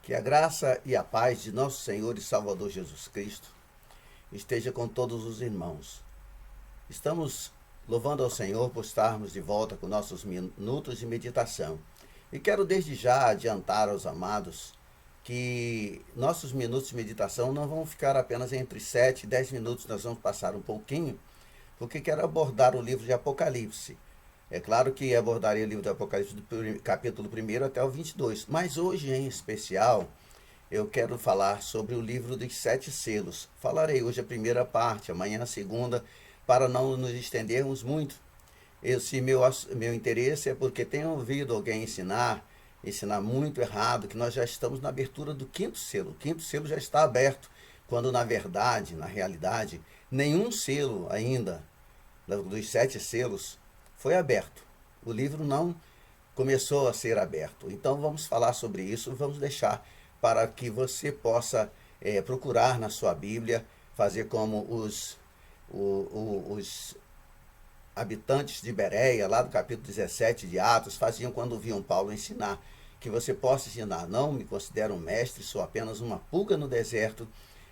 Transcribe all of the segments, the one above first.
Que a graça e a paz de nosso Senhor e Salvador Jesus Cristo esteja com todos os irmãos. Estamos louvando ao Senhor por estarmos de volta com nossos minutos de meditação. E quero desde já adiantar aos amados que nossos minutos de meditação não vão ficar apenas entre 7 e 10 minutos, nós vamos passar um pouquinho, porque quero abordar o livro de Apocalipse. É claro que abordarei o livro do Apocalipse do capítulo 1 até o 22, mas hoje em especial eu quero falar sobre o livro dos 7 selos. Falarei hoje a primeira parte, amanhã a segunda, para não nos estendermos muito. Esse meu interesse é porque tenho ouvido alguém ensinar muito errado, que nós já estamos na abertura do 5º selo. O 5º selo já está aberto, quando na verdade, na realidade, nenhum selo ainda dos 7 selos foi aberto. O livro não começou a ser aberto. Então vamos falar sobre isso, vamos deixar para que você possa procurar na sua Bíblia, fazer como os habitantes de Bereia, lá do capítulo 17 de Atos, faziam quando viam Paulo ensinar. Que você possa ensinar: não me considero um mestre, sou apenas uma pulga no deserto,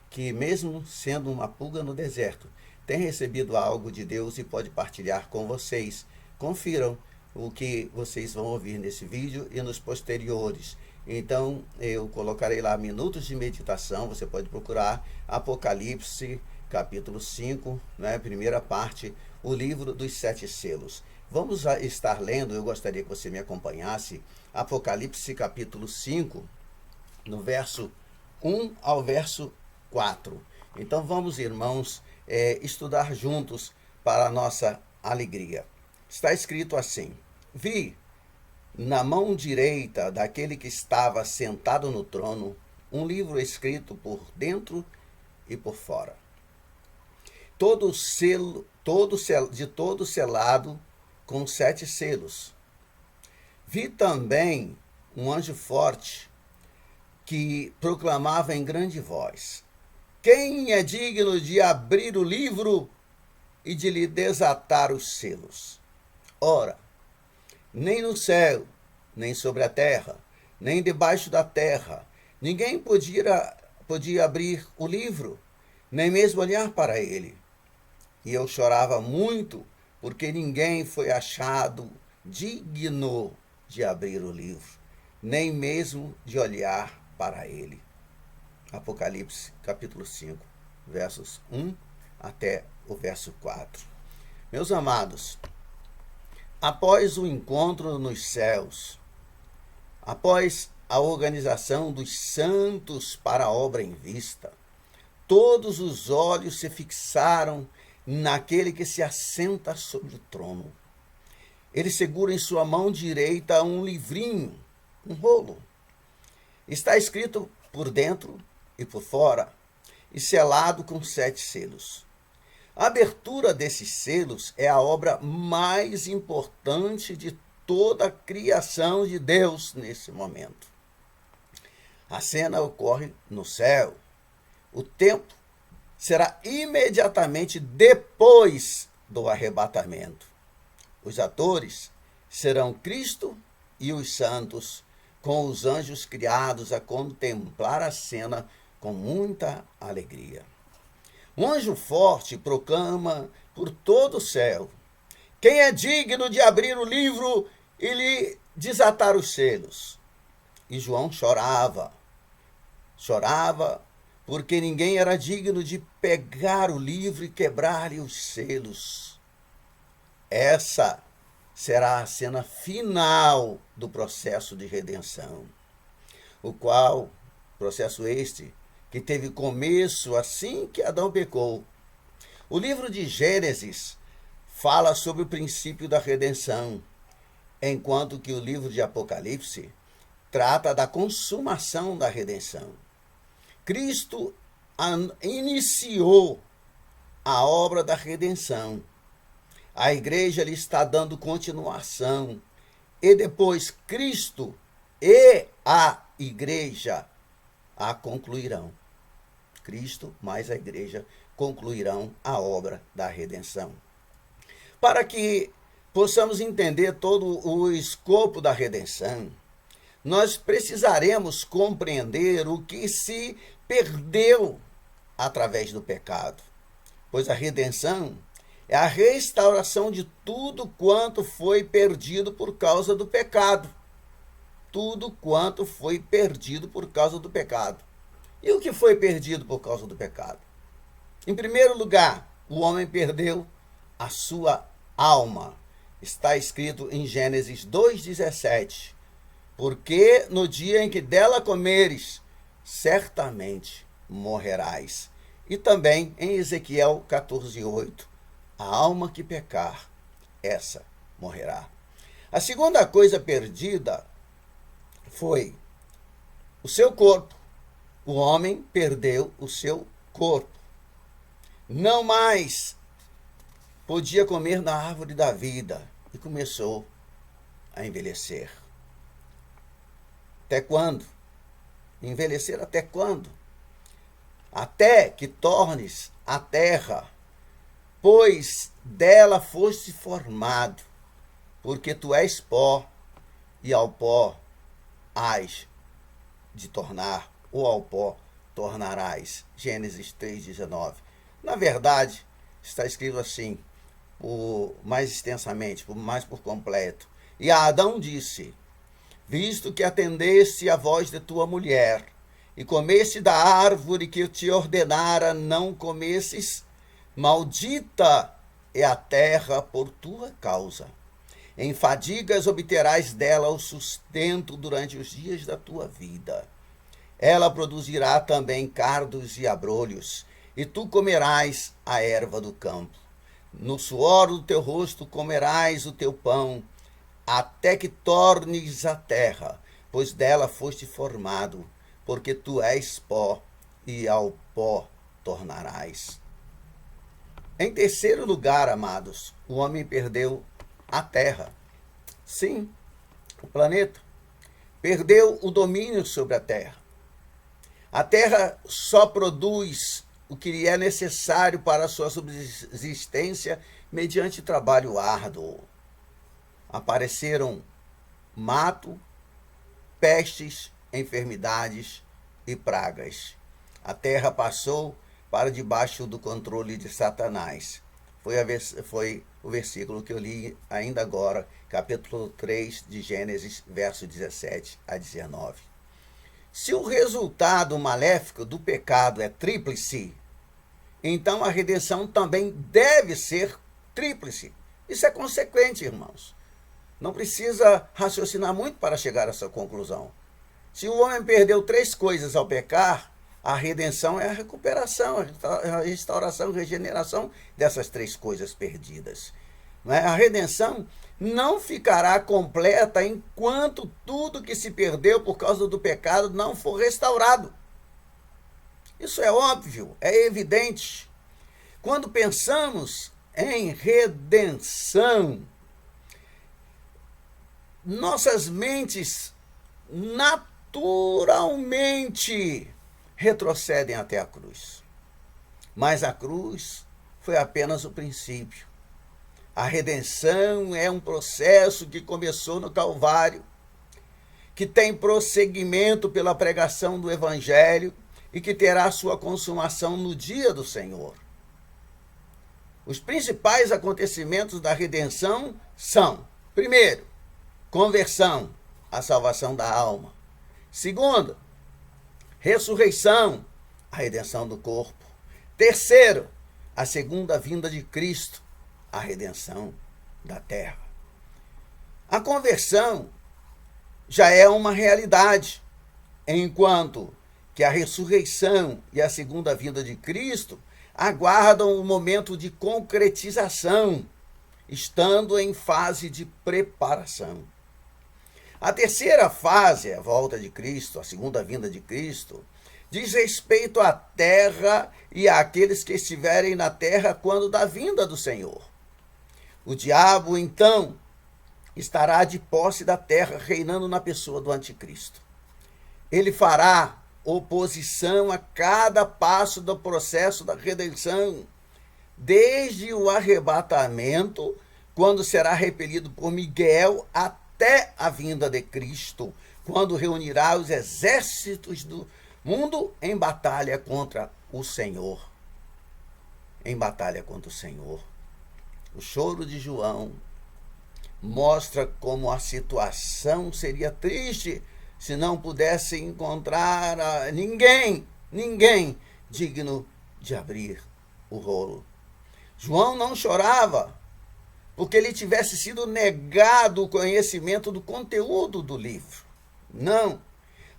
que mesmo sendo uma pulga no deserto, tem recebido algo de Deus e pode partilhar com vocês. Confiram o que vocês vão ouvir nesse vídeo e nos posteriores. Então, eu colocarei lá minutos de meditação, você pode procurar Apocalipse, capítulo 5, né, primeira parte, o livro dos 7 selos. Vamos estar lendo, eu gostaria que você me acompanhasse, Apocalipse, capítulo 5, no verso 1 ao verso 4. Então, vamos, irmãos, estudar juntos para a nossa alegria. Está escrito assim: vi na mão direita daquele que estava sentado no trono um livro escrito por dentro e por fora, todo selado com 7 selos. Vi também um anjo forte que proclamava em grande voz: quem é digno de abrir o livro e de lhe desatar os selos? Ora, nem no céu, nem sobre a terra, nem debaixo da terra, ninguém podia abrir o livro, nem mesmo olhar para ele. E eu chorava muito, porque ninguém foi achado digno de abrir o livro, nem mesmo de olhar para ele. Apocalipse, capítulo 5, versos 1 até o verso 4. Meus amados, após o encontro nos céus, após a organização dos santos para a obra em vista, todos os olhos se fixaram naquele que se assenta sobre o trono. Ele segura em sua mão direita um livrinho, um rolo. Está escrito por dentro e por fora, e selado com 7 selos. A abertura desses selos é a obra mais importante de toda a criação de Deus nesse momento. A cena ocorre no céu. O tempo será imediatamente depois do arrebatamento. Os atores serão Cristo e os santos, com os anjos criados a contemplar a cena com muita alegria. Um anjo forte proclama por todo o céu: quem é digno de abrir o livro e lhe desatar os selos? E João chorava porque ninguém era digno de pegar o livro e quebrar-lhe os selos. Essa será a cena final do processo de redenção, o qual, processo este, que teve começo assim que Adão pecou. O livro de Gênesis fala sobre o princípio da redenção, enquanto que o livro de Apocalipse trata da consumação da redenção. Cristo iniciou a obra da redenção. A igreja lhe está dando continuação. E depois Cristo e a igreja a concluirão. Cristo mais a igreja concluirão a obra da redenção. Para que possamos entender todo o escopo da redenção, nós precisaremos compreender o que se perdeu através do pecado, pois a redenção é a restauração de tudo quanto foi perdido por causa do pecado. Tudo quanto foi perdido por causa do pecado. E o que foi perdido por causa do pecado? Em primeiro lugar, o homem perdeu a sua alma. Está escrito em Gênesis 2,17. Porque no dia em que dela comeres, certamente morrerás. E também em Ezequiel 14,8. A alma que pecar, essa morrerá. A segunda coisa perdida foi o seu corpo. O homem perdeu o seu corpo. Não mais podia comer da árvore da vida e começou a envelhecer. Até quando? Envelhecer até quando? Até que tornes a terra, pois dela foste formado, porque tu és pó, e ao pó hás de tornar, ou ao pó tornarás. Gênesis 3,19. Na verdade, está escrito assim, mais extensamente, mais por completo. E a Adão disse: visto que atendeste à voz de tua mulher, e comeste da árvore que eu te ordenara não comesses, maldita é a terra por tua causa. Em fadigas obterás dela o sustento durante os dias da tua vida. Ela produzirá também cardos e abrolhos, e tu comerás a erva do campo. No suor do teu rosto comerás o teu pão, até que tornes a terra, pois dela foste formado, porque tu és pó, e ao pó tornarás. Em terceiro lugar, amados, o homem perdeu a terra. Sim, o planeta perdeu o domínio sobre a terra. A terra só produz o que lhe é necessário para a sua subsistência mediante trabalho árduo. Apareceram mato, pestes, enfermidades e pragas. A terra passou para debaixo do controle de Satanás. Foi o versículo que eu li ainda agora, capítulo 3 de Gênesis, verso 17 a 19. Se o resultado maléfico do pecado é tríplice, então a redenção também deve ser tríplice. Isso é consequente, irmãos. Não precisa raciocinar muito para chegar a essa conclusão. Se o homem perdeu 3 coisas ao pecar, a redenção é a recuperação, a restauração, a regeneração dessas 3 coisas perdidas. A redenção não ficará completa enquanto tudo que se perdeu por causa do pecado não for restaurado. Isso é óbvio, é evidente. Quando pensamos em redenção, nossas mentes naturalmente retrocedem até a cruz. Mas a cruz foi apenas o princípio. A redenção é um processo que começou no Calvário, que tem prosseguimento pela pregação do Evangelho e que terá sua consumação no dia do Senhor. Os principais acontecimentos da redenção são: primeiro, conversão, a salvação da alma. Segundo, ressurreição, a redenção do corpo. Terceiro, a segunda vinda de Cristo, a redenção da terra. A conversão já é uma realidade, enquanto que a ressurreição e a segunda vinda de Cristo aguardam o momento de concretização, estando em fase de preparação. A terceira fase, a volta de Cristo, a segunda vinda de Cristo, diz respeito à terra e àqueles que estiverem na terra quando da vinda do Senhor. O diabo, então, estará de posse da terra, reinando na pessoa do anticristo. Ele fará oposição a cada passo do processo da redenção, desde o arrebatamento, quando será repelido por Miguel, até até a vinda de Cristo, quando reunirá os exércitos do mundo em batalha contra o Senhor. Em batalha contra o Senhor. O choro de João mostra como a situação seria triste se não pudesse encontrar ninguém digno de abrir o rolo. João não chorava porque lhe tivesse sido negado o conhecimento do conteúdo do livro. Não.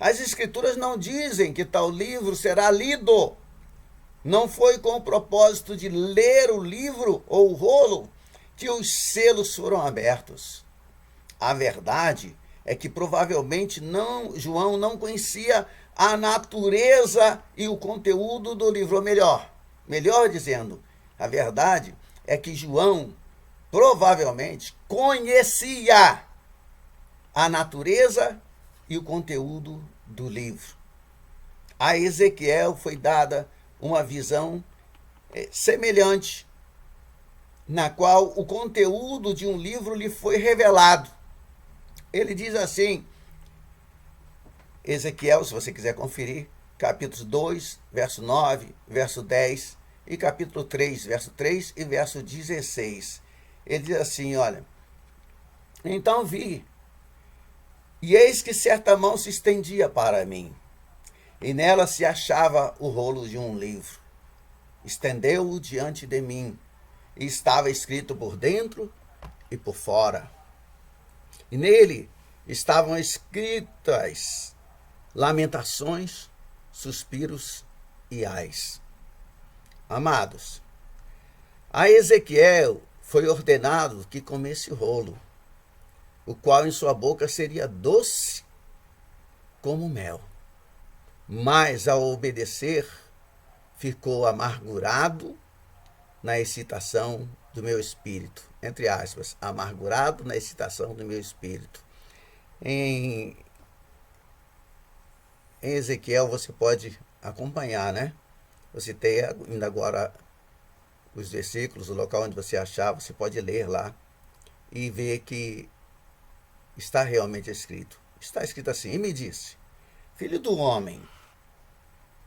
As Escrituras não dizem que tal livro será lido. Não foi com o propósito de ler o livro ou o rolo que os selos foram abertos. A verdade é que provavelmente João não conhecia a natureza e o conteúdo do livro. Ou melhor dizendo, a verdade é que João provavelmente conhecia a natureza e o conteúdo do livro. A Ezequiel foi dada uma visão semelhante, na qual o conteúdo de um livro lhe foi revelado. Ele diz assim, Ezequiel, se você quiser conferir, capítulo 2, verso 9, verso 10, e capítulo 3, verso 3 e verso 16. Ele diz assim, olha, então vi, e eis que certa mão se estendia para mim, e nela se achava o rolo de um livro. Estendeu-o diante de mim, e estava escrito por dentro e por fora. E nele estavam escritas lamentações, suspiros e ais. Amados, a Ezequiel foi ordenado que comesse o rolo, o qual em sua boca seria doce como mel. Mas, ao obedecer, ficou amargurado na excitação do meu espírito. Entre aspas, amargurado na excitação do meu espírito. Em Ezequiel você pode acompanhar, né? Você tem ainda agora os versículos, o local onde você achar, você pode ler lá e ver que está realmente escrito. Está escrito assim, e me disse, filho do homem,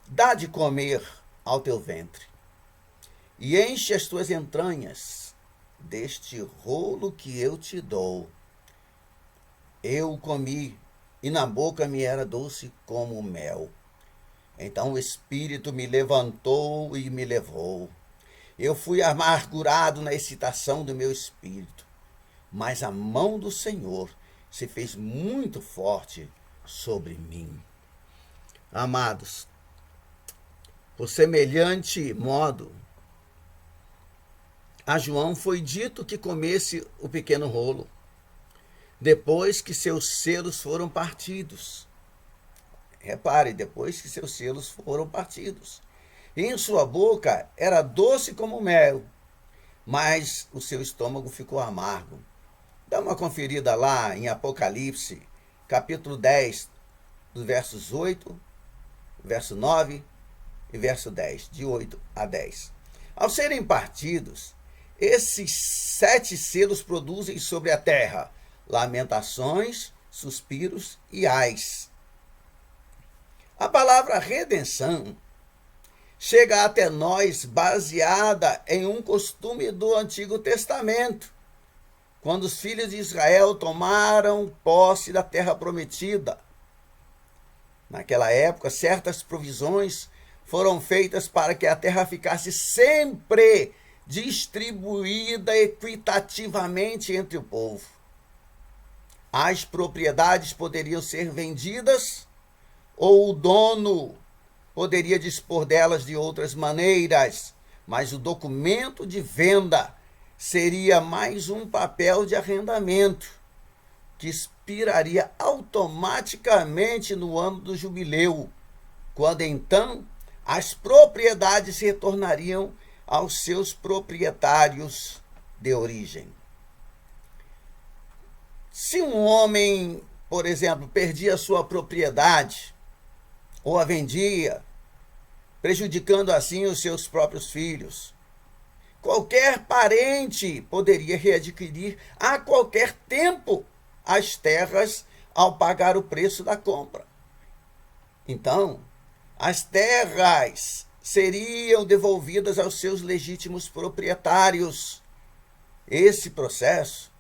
dá de comer ao teu ventre, e enche as tuas entranhas deste rolo que eu te dou. Eu comi, e na boca me era doce como mel. Então o Espírito me levantou e me levou. Eu fui amargurado na excitação do meu espírito, mas a mão do Senhor se fez muito forte sobre mim. Amados, por semelhante modo, a João foi dito que comesse o pequeno rolo, depois que seus selos foram partidos. Repare, depois que seus selos foram partidos. E em sua boca era doce como mel, mas o seu estômago ficou amargo. Dá uma conferida lá em Apocalipse, capítulo 10, dos versos 8, verso 9 e verso 10, de 8 a 10. Ao serem partidos, esses 7 selos produzem sobre a terra lamentações, suspiros e ais. A palavra redenção chega até nós baseada em um costume do Antigo Testamento, quando os filhos de Israel tomaram posse da terra prometida. Naquela época, certas provisões foram feitas para que a terra ficasse sempre distribuída equitativamente entre o povo. As propriedades poderiam ser vendidas ou o dono poderia dispor delas de outras maneiras, mas o documento de venda seria mais um papel de arrendamento, que expiraria automaticamente no ano do jubileu, quando então as propriedades retornariam aos seus proprietários de origem. Se um homem, por exemplo, perdia sua propriedade ou a vendia, prejudicando assim os seus próprios filhos, qualquer parente poderia readquirir a qualquer tempo as terras ao pagar o preço da compra. Então, as terras seriam devolvidas aos seus legítimos proprietários. Esse processo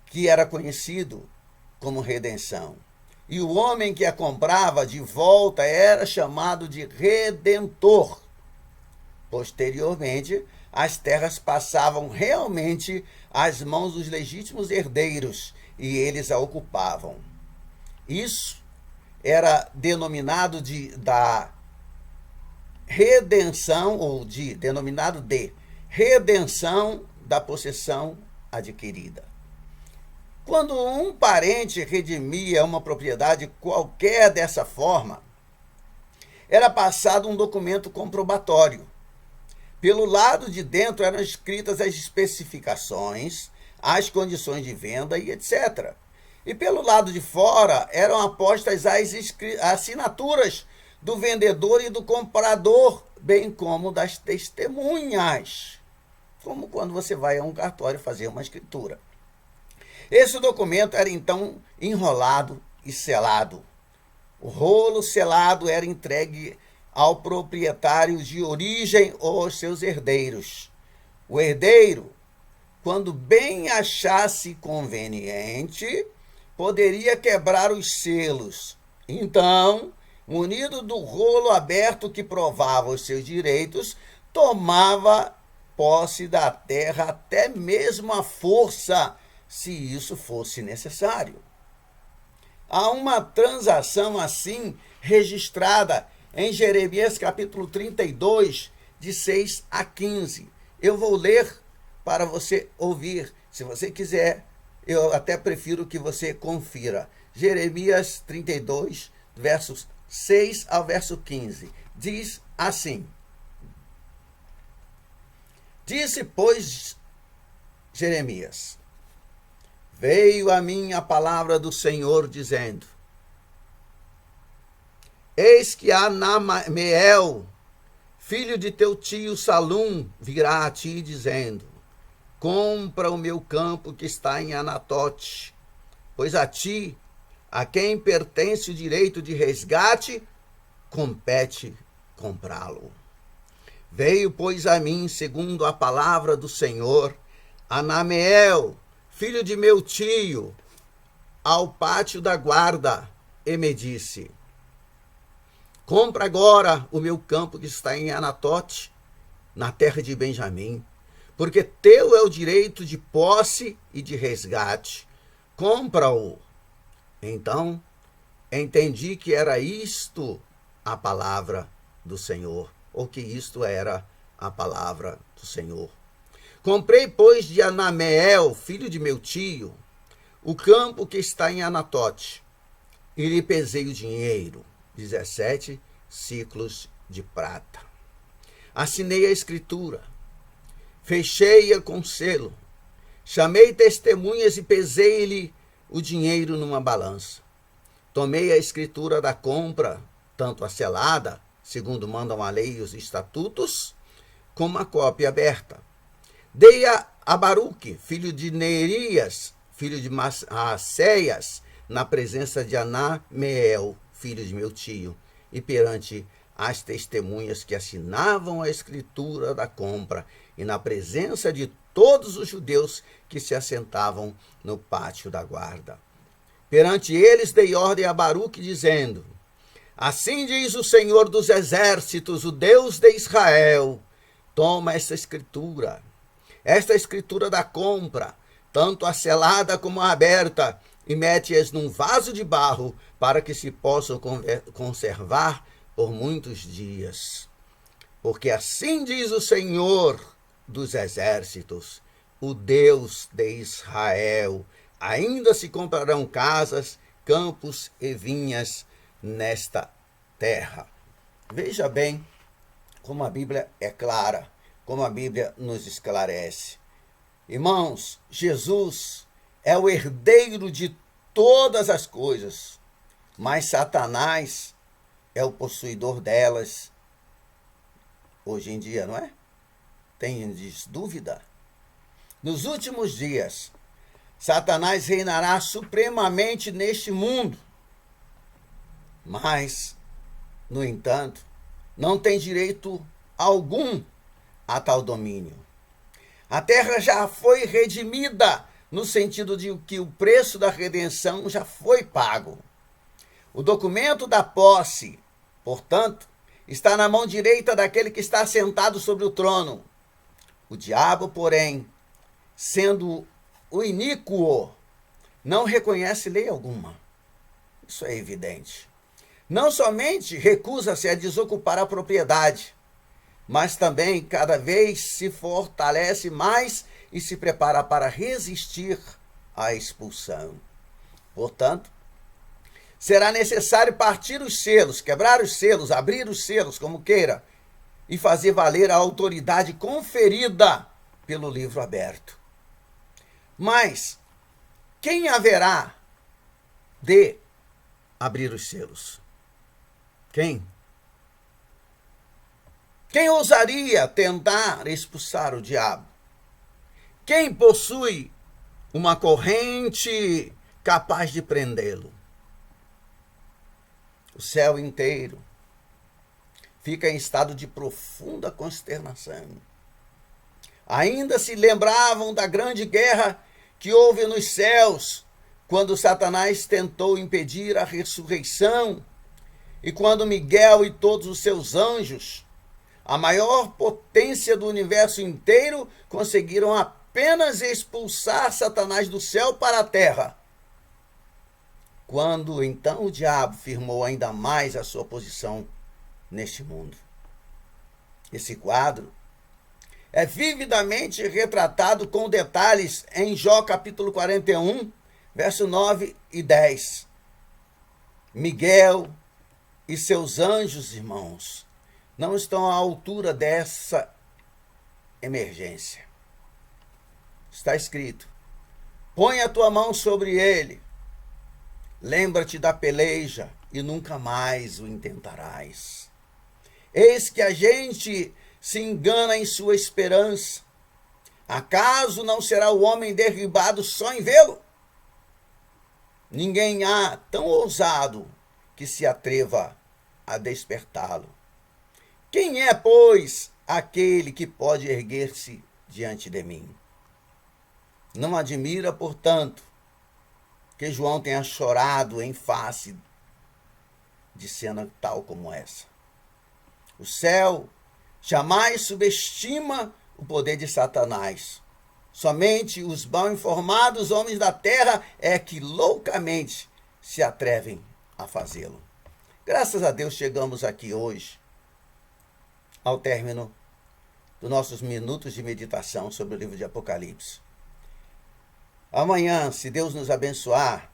que era conhecido como redenção. E o homem que a comprava de volta era chamado de redentor. Posteriormente, as terras passavam realmente às mãos dos legítimos herdeiros e eles a ocupavam. Isso era denominado da redenção, ou denominado de redenção da possessão adquirida. Quando um parente redimia uma propriedade qualquer dessa forma, era passado um documento comprobatório. Pelo lado de dentro eram escritas as especificações, as condições de venda e etc. E pelo lado de fora eram apostas as assinaturas do vendedor e do comprador, bem como das testemunhas, como quando você vai a um cartório fazer uma escritura. Esse documento era então enrolado e selado. O rolo selado era entregue ao proprietário de origem ou aos seus herdeiros. O herdeiro, quando bem achasse conveniente, poderia quebrar os selos. Então, munido do rolo aberto que provava os seus direitos, tomava posse da terra até mesmo à força, se isso fosse necessário. Há uma transação assim registrada em Jeremias capítulo 32, de 6 a 15. Eu vou ler para você ouvir. Se você quiser, eu até prefiro que você confira. Jeremias 32, versos 6 ao verso 15. Diz assim: Disse, pois, Jeremias: Veio a mim a palavra do Senhor, dizendo: Eis que Anameel, filho de teu tio Salum, virá a ti, dizendo: Compra o meu campo que está em Anatote, pois a ti, a quem pertence o direito de resgate, compete comprá-lo. Veio, pois, a mim, segundo a palavra do Senhor, Anameel, filho de meu tio, ao pátio da guarda, e me disse: Compra agora o meu campo que está em Anatote, na terra de Benjamim, porque teu é o direito de posse e de resgate. Compra-o. Então, entendi que era isto a palavra do Senhor, ou que isto era a palavra do Senhor. Comprei, pois, de Anameel, filho de meu tio, o campo que está em Anatote, e lhe pesei o dinheiro, 17 ciclos de prata. Assinei a escritura, fechei-a com selo, chamei testemunhas e pesei-lhe o dinheiro numa balança. Tomei a escritura da compra, tanto a selada, segundo mandam a lei e os estatutos, como a cópia aberta. Dei-a a Baruque, filho de Neerias, filho de Maacéias, na presença de Anameel, filho de meu tio, e perante as testemunhas que assinavam a escritura da compra, e na presença de todos os judeus que se assentavam no pátio da guarda. Perante eles dei ordem a Baruque, dizendo: Assim diz o Senhor dos exércitos, o Deus de Israel: Toma esta escritura da compra, tanto a selada como a aberta, e mete-as num vaso de barro, para que se possam conservar por muitos dias. Porque assim diz o Senhor dos exércitos, o Deus de Israel: ainda se comprarão casas, campos e vinhas nesta terra. Veja bem como a Bíblia é clara, como a Bíblia nos esclarece. Irmãos, Jesus é o herdeiro de todas as coisas, mas Satanás é o possuidor delas hoje em dia, não é? Tendes dúvida? Nos últimos dias, Satanás reinará supremamente neste mundo. Mas, no entanto, não tem direito algum a tal domínio. A terra já foi redimida, no sentido de que o preço da redenção já foi pago. O documento da posse, portanto, está na mão direita daquele que está sentado sobre o trono. O diabo, porém, sendo o iníquo, não reconhece lei alguma. Isso é evidente. Não somente recusa-se a desocupar a propriedade, mas também cada vez se fortalece mais e se prepara para resistir à expulsão. Portanto, será necessário partir os selos, quebrar os selos, abrir os selos, como queira, e fazer valer a autoridade conferida pelo livro aberto. Mas quem haverá de abrir os selos? Quem? Quem ousaria tentar expulsar o diabo? Quem possui uma corrente capaz de prendê-lo? O céu inteiro fica em estado de profunda consternação. Ainda se lembravam da grande guerra que houve nos céus, quando Satanás tentou impedir a ressurreição, e quando Miguel e todos os seus anjos, a maior potência do universo inteiro, conseguiram apenas expulsar Satanás do céu para a terra. Quando então o diabo firmou ainda mais a sua posição neste mundo. Esse quadro é vividamente retratado com detalhes em Jó capítulo 41, verso 9 e 10. Miguel e seus anjos, irmãos, não estão à altura dessa emergência. Está escrito: põe a tua mão sobre ele, lembra-te da peleja e nunca mais o intentarás. Eis que a gente se engana em sua esperança. Acaso não será o homem derribado só em vê-lo? Ninguém há tão ousado que se atreva a despertá-lo. Quem é, pois, aquele que pode erguer-se diante de mim? Não admira, portanto, que João tenha chorado em face de cena tal como essa. O céu jamais subestima o poder de Satanás. Somente os mal informados homens da terra é que loucamente se atrevem a fazê-lo. Graças a Deus chegamos aqui hoje ao término dos nossos minutos de meditação sobre o livro de Apocalipse. Amanhã, se Deus nos abençoar,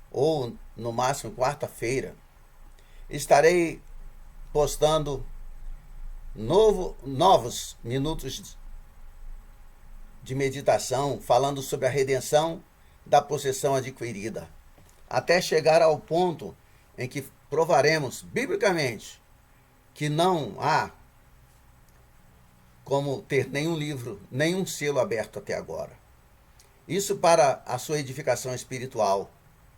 ou no máximo quarta-feira, estarei postando novos minutos de meditação falando sobre a redenção da possessão adquirida, até chegar ao ponto em que provaremos biblicamente que não há como ter nenhum livro, nenhum selo aberto até agora. Isso para a sua edificação espiritual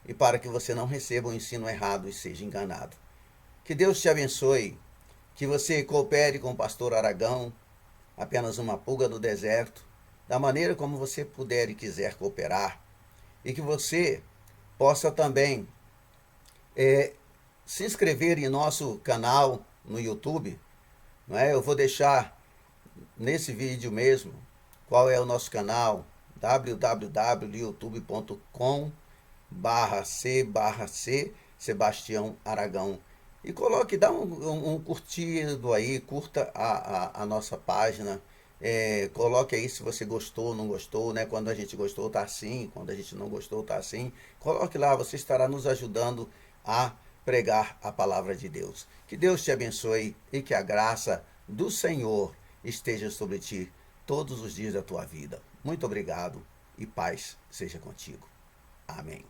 e para que você não receba um ensino errado e seja enganado. Que Deus te abençoe, que você coopere com o pastor Aragão, apenas uma pulga no deserto, da maneira como você puder e quiser cooperar, e que você possa também se inscrever em nosso canal no YouTube. Não é? Eu vou deixar nesse vídeo mesmo qual é o nosso canal, www.youtube.com/c/C Sebastião Aragão. E coloque, dá um curtido aí, curta a nossa página. Coloque aí se você gostou ou não gostou, né? Quando a gente gostou tá assim, quando a gente não gostou tá assim. Coloque lá, você estará nos ajudando a pregar a palavra de Deus. Que Deus te abençoe e que a graça do Senhor esteja sobre ti todos os dias da tua vida. Muito obrigado e paz seja contigo. Amém.